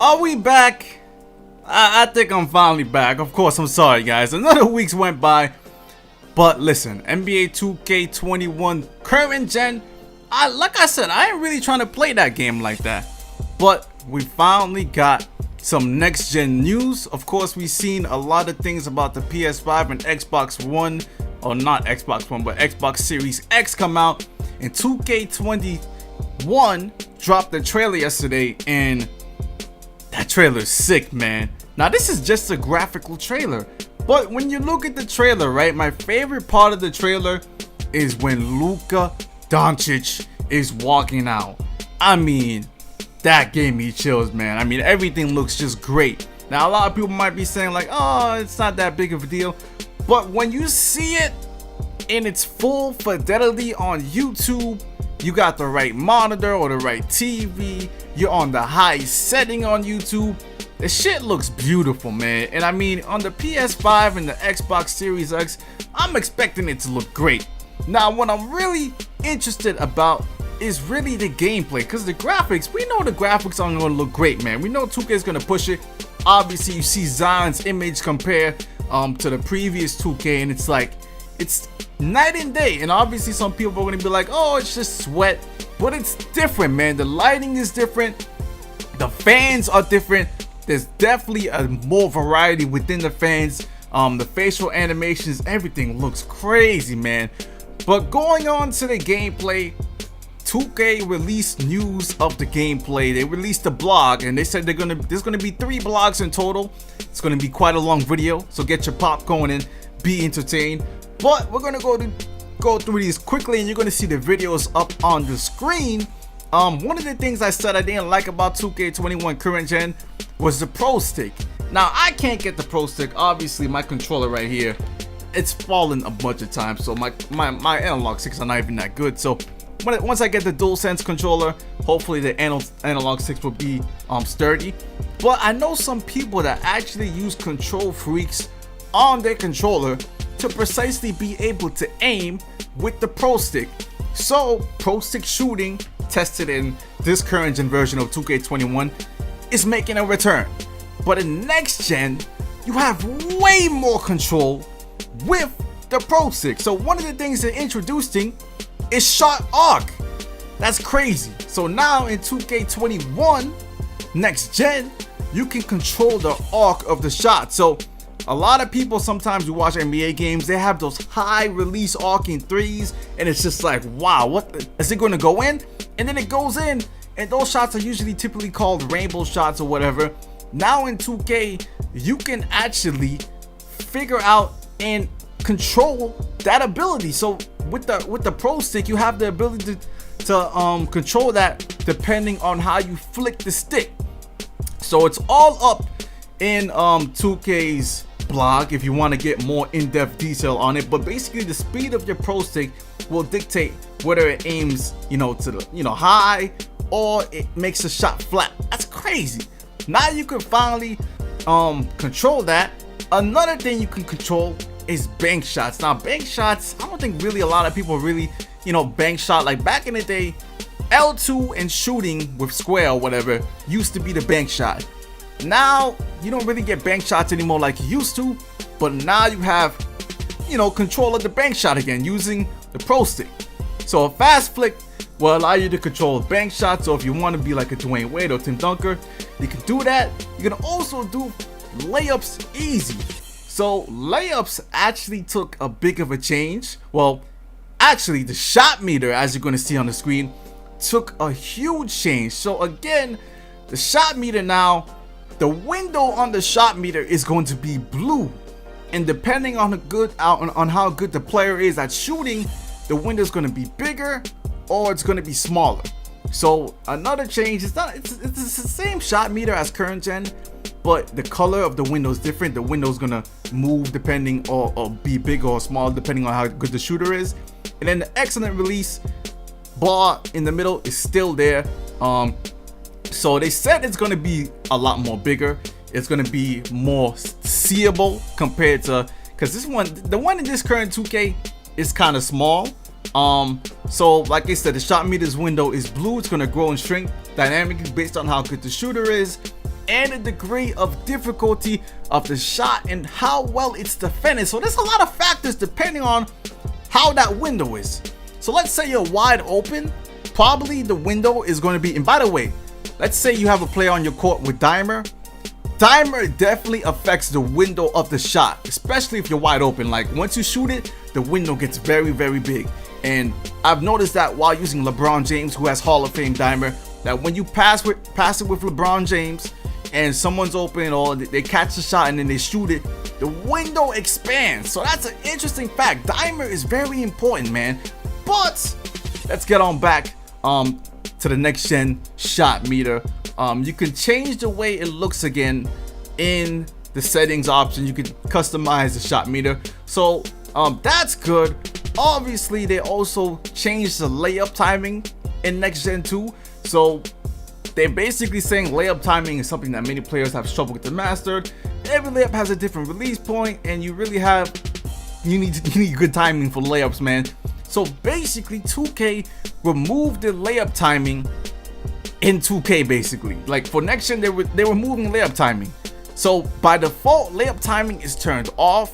Are we back? I think I'm finally back. Of course, I'm sorry, guys. Another week's went by. But listen, NBA 2K21 current gen, like I said, I ain't really trying to play that game like that. But we finally got some next gen news. Of course, we've seen a lot of things about the PS5 and Xbox One, or not Xbox One, but Xbox Series X come out. And 2K21 dropped the trailer yesterday, and that trailer is sick, man. Now, this is just a graphical trailer, but when you look at the trailer, right, my favorite part of the trailer is when Luka Doncic is walking out. I mean, that gave me chills, man. I mean, everything looks just great. Now, a lot of people might be saying like, oh, it's not that big of a deal, but when you see it in its full fidelity on YouTube, you got the right monitor or the right TV, you're on the high setting on YouTube, the shit looks beautiful, man. And I mean, on the PS5 and the Xbox Series X, I'm expecting it to look great. Now, what I'm really interested about is really the gameplay, because the graphics, we know the graphics aren't going to look great, man. We know 2K is going to push it. Obviously, you see Zion's image compared to the previous 2K, and it's like, it's night and day. And obviously some people are going to be like, oh, it's just sweat, but it's different, man. The lighting is different, the fans are different. There's definitely a more variety within the fans. The facial animations, everything looks crazy, man. But going on to the gameplay, 2K released news of the gameplay. They released a blog, and they said there's gonna be 3 blogs in total. It's gonna be quite a long video, so get your popcorn and be entertained. But we're gonna go through these quickly, and you're gonna see the videos up on the screen. One of the things I said I didn't like about 2K21 current gen was the Pro Stick. Now, I can't get the Pro Stick. Obviously, my controller right here, it's fallen a bunch of times, so my analog sticks are not even that good. So once I get the DualSense controller, hopefully the analog sticks will be sturdy. But I know some people that actually use control freaks on their controller to precisely be able to aim with the Pro Stick. So Pro Stick shooting, tested in this current gen version of 2K21, is making a return. But in next gen, you have way more control with the Pro Stick. So one of the things they're introducing is shot arc. That's crazy. So now in 2K21 next gen, you can control the arc of the shot. So a lot of people, sometimes you watch NBA games, they have those high release arcing threes, and it's just like, wow, what is it going to go in? And then it goes in, and those shots are usually typically called rainbow shots or whatever. Now in 2K, you can actually figure out and control that ability. So with the Pro Stick, you have the ability to control that depending on how you flick the stick. So it's all up in 2K's blog if you want to get more in-depth detail on it. But basically, the speed of your Pro Stick will dictate whether it aims, to the high, or it makes a shot flat. That's crazy. Now you can finally control that. Another thing you can control is bank shots. Now, bank shots, I don't think really a lot of people really bank shot. Like back in the day, L2 and shooting with square or whatever used to be the bank shot. Now you don't really get bank shots anymore like you used to, but now you have control of the bank shot again using the Pro Stick. So a fast flick will allow you to control bank shots. So if you want to be like a Dwayne Wade or Tim Duncan, you can do that. You can also do layups easy. So layups actually took a big of a change. Well, actually the shot meter, as you're going to see on the screen, took a huge change. So again, the shot meter now, the window on the shot meter is going to be blue, and depending on how good the player is at shooting, the window is going to be bigger or it's going to be smaller. So another change, it's the same shot meter as current gen, but the color of the window is different. The window is going to move depending or be big or small depending on how good the shooter is. And then the excellent release bar in the middle is still there. So they said it's going to be a lot more bigger. It's going to be more seeable compared to, because the one in this current 2K is kind of small. So like I said, the shot meters window is blue. It's going to grow and shrink dynamically based on how good the shooter is. and the degree of difficulty of the shot and how well it's defended. So there's a lot of factors depending on how that window is. So let's say you're wide open, probably the window is going to be, and by the way, let's say you have a player on your court with dimer. Dimer definitely affects the window of the shot, especially if you're wide open. Like once you shoot it, the window gets very, very big. And I've noticed that while using LeBron James, who has Hall of Fame dimer, that when you pass it with LeBron James and someone's open or they catch the shot and then they shoot it, the window expands. So that's an interesting fact. Dimer is very important, man. But let's get on back to the next gen shot meter. You can change the way it looks again in the settings option. You can customize the shot meter, so that's good. Obviously they also changed the layup timing in next gen 2, so they're basically saying layup timing is something that many players have struggled to master. Every layup has a different release point, and you need good timing for layups, man. So basically 2K removed the layup timing in 2K. Basically, like for next gen, they were moving layup timing. So by default, layup timing is turned off.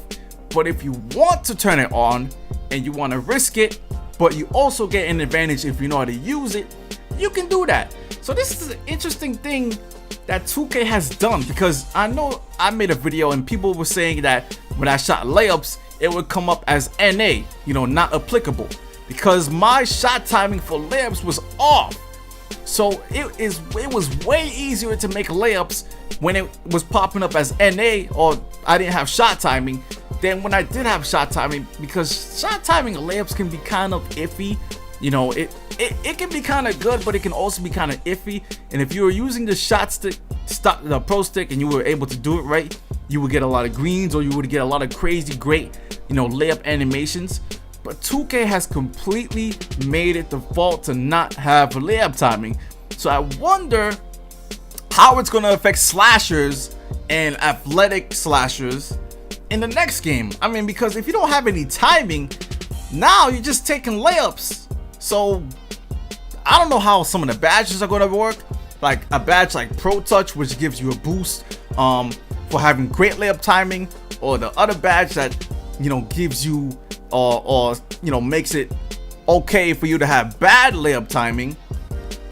But if you want to turn it on and you want to risk it, but you also get an advantage if you know how to use it, you can do that. So this is an interesting thing that 2K has done, because I know I made a video and people were saying that when I shot layups, it would come up as NA, not applicable, because my shot timing for layups was off. So it was way easier to make layups when it was popping up as NA or I didn't have shot timing than when I did have shot timing, because shot timing of layups can be kind of iffy. It can be kind of good, but it can also be kind of iffy. And if you were using the shot stick, the pro stick, and you were able to do it right, you would get a lot of greens, or you would get a lot of crazy great layup animations. But 2K has completely made it default to not have layup timing. So I wonder how it's going to affect slashers and athletic slashers in the next game. I mean, because if you don't have any timing, now you're just taking layups. So I don't know how some of the badges are going to work. Like a badge like Pro Touch, which gives you a boost for having great layup timing, or the other badge that gives you or makes it okay for you to have bad layup timing.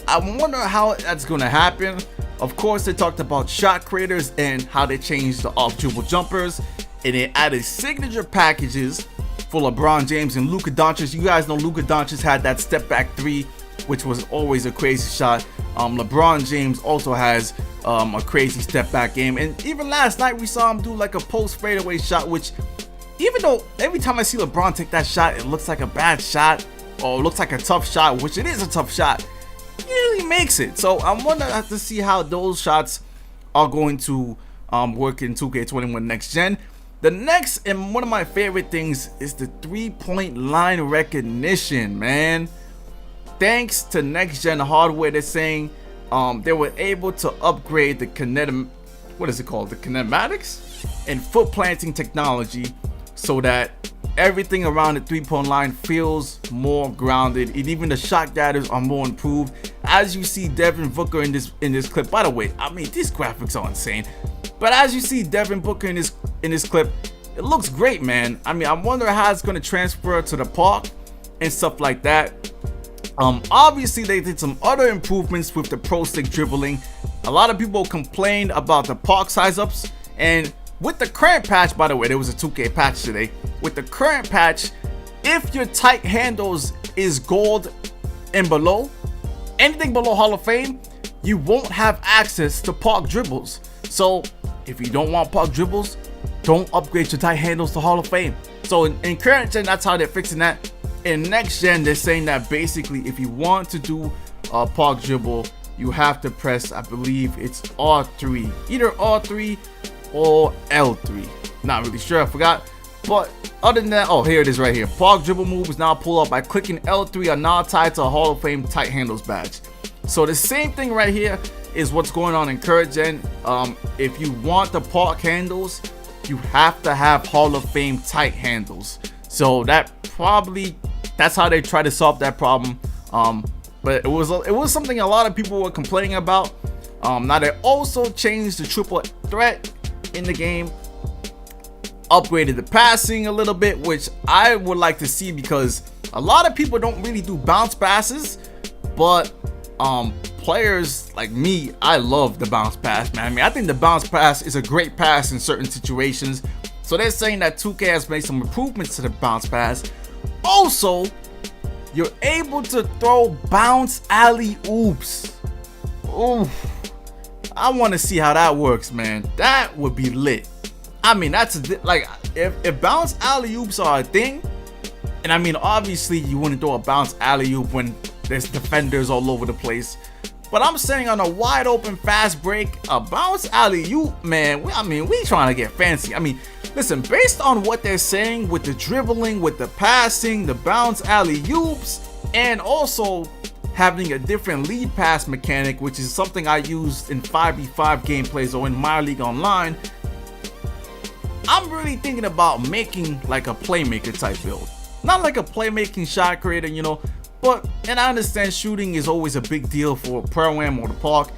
I wonder how that's going to happen. Of course, they talked about shot creators and how they changed the off dribble jumpers, and they added signature packages for LeBron James and Luka Doncic. You guys know Luka Doncic had that step back three, which was always a crazy shot. LeBron James also has a crazy step back game, and even last night we saw him do like a post fadeaway shot, which, even though every time I see LeBron take that shot, it looks like a bad shot or looks like a tough shot, which it is a tough shot, he really makes it. So I'm wondering to see how those shots are going to work in 2K21 next gen. The next and one of my favorite things is the 3-point line recognition, man. Thanks to next gen hardware, they're saying they were able to upgrade the kinematics and foot planting technology, so that everything around the 3-point line feels more grounded, and even the shot gathers are more improved. As you see Devin Booker in this clip, by the way, I mean, these graphics are insane, but as you see Devin Booker in this clip, it looks great, man. I mean, I wonder how it's going to transfer to the park and stuff like that. Obviously they did some other improvements with the pro stick dribbling. A lot of people complained about the park size ups, and with the current patch, by the way, there was a 2K patch today. With the current patch, if your tight handles is gold and below, anything below Hall of Fame, you won't have access to park dribbles. So if you don't want park dribbles, don't upgrade your tight handles to Hall of Fame. So in current gen, that's how they're fixing that. In next gen, they're saying that basically if you want to do a park dribble, you have to press, I believe it's R3, either R3 or L3, not really sure, I forgot. But other than that, oh, here it is right here. Park dribble move is now pulled up by clicking L3 are now tied to a Hall of Fame tight handles badge. So the same thing right here is what's going on in current gen. If you want the park handles, you have to have Hall of Fame tight handles. So that's how they try to solve that problem. But it was something a lot of people were complaining about. Now they also changed the triple threat in the game, upgraded the passing a little bit, which I would like to see because a lot of people don't really do bounce passes, but players like me, I love the bounce pass, man. I mean, I think the bounce pass is a great pass in certain situations. So they're saying that 2K has made some improvements to the bounce pass. Also, you're able to throw bounce alley oops. Ooh, I want to see how that works, man. That would be lit. I mean, that's like if bounce alley oops are a thing, and I mean, obviously you wouldn't throw a bounce alley oop when there's defenders all over the place. But I'm saying on a wide open fast break, a bounce alley oop, man. We trying to get fancy. I mean, listen, based on what they're saying with the dribbling, with the passing, the bounce alley oops, and also having a different lead pass mechanic, which is something I used in 5v5 gameplays or in my league online, I'm really thinking about making like a playmaker type build. Not like a playmaking shot creator, you know, but, and I understand shooting is always a big deal for Pro-Am or the Park,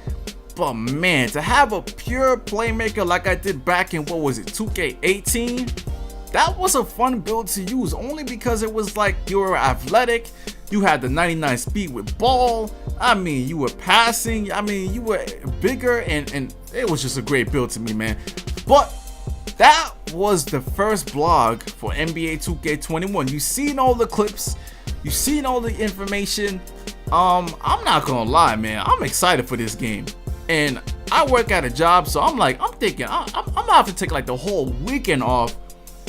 but man, to have a pure playmaker like I did back in, what was it, 2K18, that was a fun build to use only because it was like you were athletic, you had the 99 speed with ball, I mean, you were passing, I mean, you were bigger, and it was just a great build to me, man. But that was the first blog for NBA 2K21. You've seen all the clips, you've seen all the information. I'm not gonna lie, man, I'm excited for this game. And I work at a job, so I'm thinking I'm gonna have to take like the whole weekend off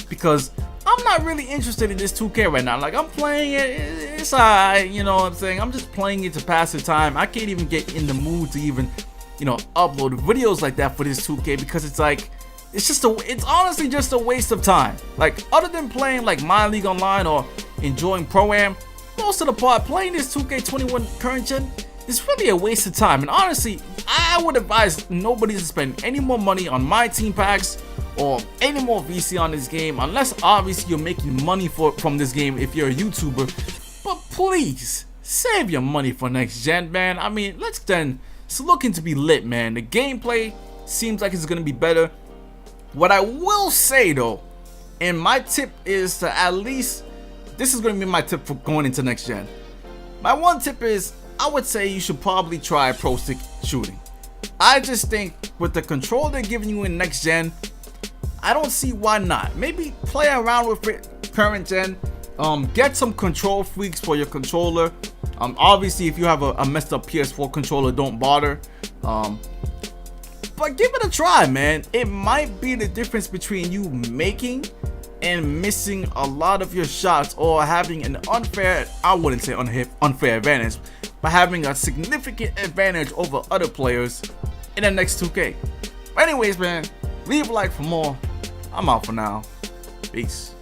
because I'm not really interested in this 2K right now. Like, I'm playing it, it's alright, you know what I'm saying? I'm just playing it to pass the time. I can't even get in the mood to even, you know, upload videos like that for this 2K because it's like, it's honestly just a waste of time. Like, other than playing like my league online or enjoying Pro-Am, most of the part playing this 2K21 current gen is really a waste of time. And honestly, I would advise nobody to spend any more money on my team packs or any more VC on this game, unless obviously you're making money from this game if you're a YouTuber. But please save your money for next gen, man. I mean, it's looking to be lit, man. The gameplay seems like it's gonna be better. What I will say though, and my tip is to at least, this is going to be my tip for going into next gen. My one tip is, I would say you should probably try pro stick shooting. I just think with the control they're giving you in next gen, I don't see why not. Maybe play around with it current gen, get some control freaks for your controller. Obviously if you have a messed up PS4 controller, don't bother. But give it a try, man. It might be the difference between you making and missing a lot of your shots, or having an unfair, I wouldn't say unfair advantage, but having a significant advantage over other players in the next 2K. Anyways, man, leave a like for more. I'm out for now. Peace.